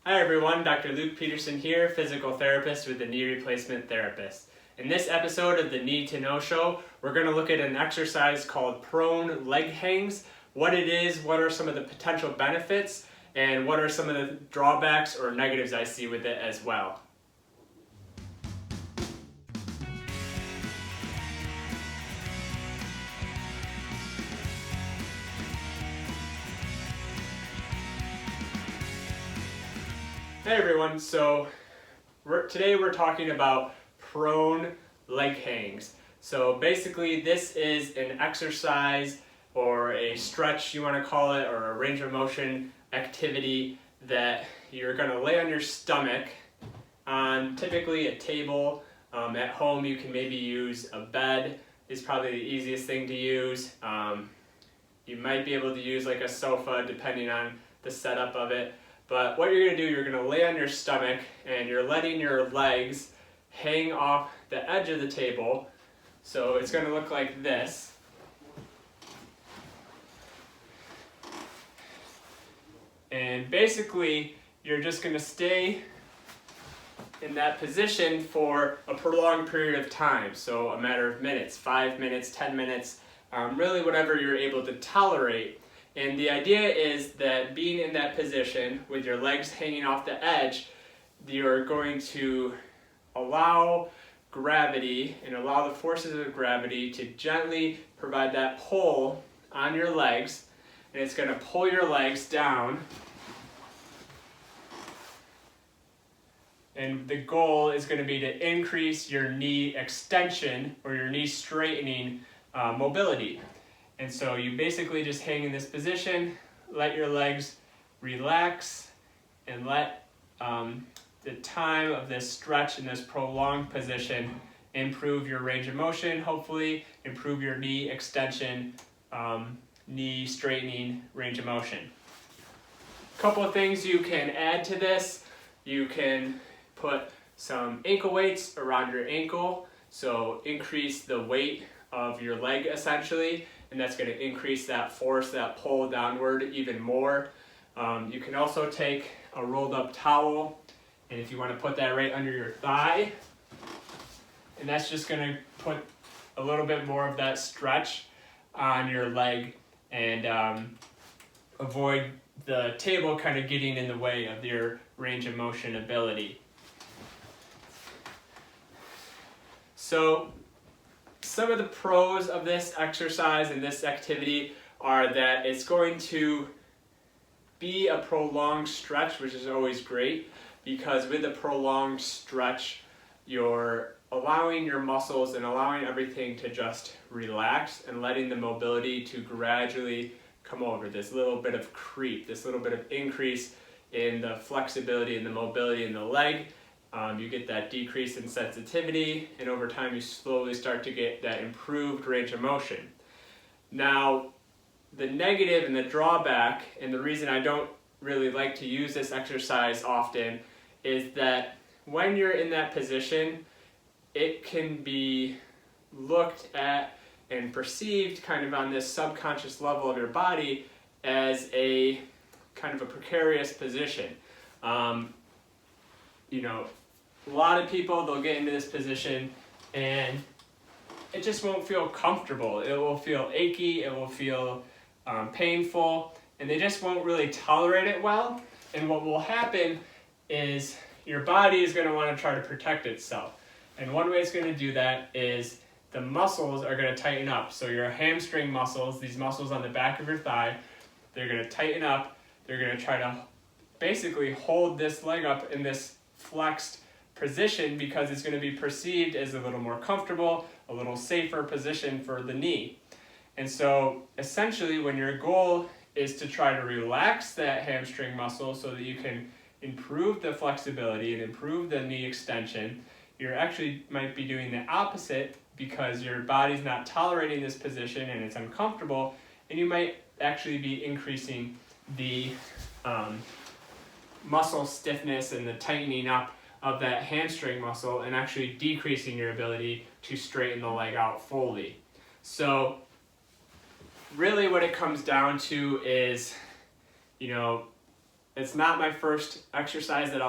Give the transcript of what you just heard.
Hi everyone, Dr. Luke Peterson here, physical therapist with the Knee Replacement Therapist. In this episode of the Need to Know Show, we're going to look at an exercise called prone leg hangs, what it is, what are some of the potential benefits, and what are some of the drawbacks or negatives I see with it as well. Hey everyone, so today we're talking about prone leg hangs. So basically this is an exercise or a stretch you want to call it, or a range of motion activity that you're going to lay on your stomach on typically a table. At home you can maybe use a bed, is probably the easiest thing to use. You might be able to use like a sofa depending on the setup of it. But what you're going to do, you're going to lay on your stomach and you're letting your legs hang off the edge of the table. So it's going to look like this. And basically, you're just going to stay in that position for a prolonged period of time. So a matter of minutes, 5 minutes, 10 minutes, really whatever you're able to tolerate. And the idea is that being in that position with your legs hanging off the edge, you're going to allow gravity and allow the forces of gravity to gently provide that pull on your legs, and it's going to pull your legs down. And the goal is going to be to increase your knee extension or your knee straightening mobility. And so you basically just hang in this position, let your legs relax, and let the time of this stretch in this prolonged position improve your range of motion, hopefully improve your knee extension, knee straightening range of motion. A couple of things you can add to this. You can put some ankle weights around your ankle, so increase the weight of your leg essentially, and that's going to increase that force, that pull downward even more. You can also take a rolled up towel, and if you want to put that right under your thigh, and that's just going to put a little bit more of that stretch on your leg and avoid the table kind of getting in the way of your range of motion ability. So some of the pros of this exercise and this activity are that it's going to be a prolonged stretch, which is always great, because with a prolonged stretch, you're allowing your muscles and allowing everything to just relax and letting the mobility to gradually come over. This little bit of creep, this little bit of increase in the flexibility and the mobility in the leg. You get that decrease in sensitivity, and over time you slowly start to get that improved range of motion. Now, the negative and the drawback, and the reason I don't really like to use this exercise often, is that when you're in that position, it can be looked at and perceived kind of on this subconscious level of your body as a kind of a precarious position. A lot of people, they'll get into this position and it just won't feel comfortable. It will feel achy, it will feel painful, and they just won't really tolerate it well. And what will happen is your body is going to want to try to protect itself. And one way it's going to do that is the muscles are going to tighten up. So your hamstring muscles, these muscles on the back of your thigh, they're going to tighten up. They're going to try to basically hold this leg up in this flexed position because it's going to be perceived as a little more comfortable, a little safer position for the knee. And so essentially when your goal is to try to relax that hamstring muscle so that you can improve the flexibility and improve the knee extension, you actually might be doing the opposite because your body's not tolerating this position and it's uncomfortable, and you might actually be increasing the muscle stiffness and the tightening up of that hamstring muscle and actually decreasing your ability to straighten the leg out fully. So really what it comes down to is, It's not my first exercise that I'll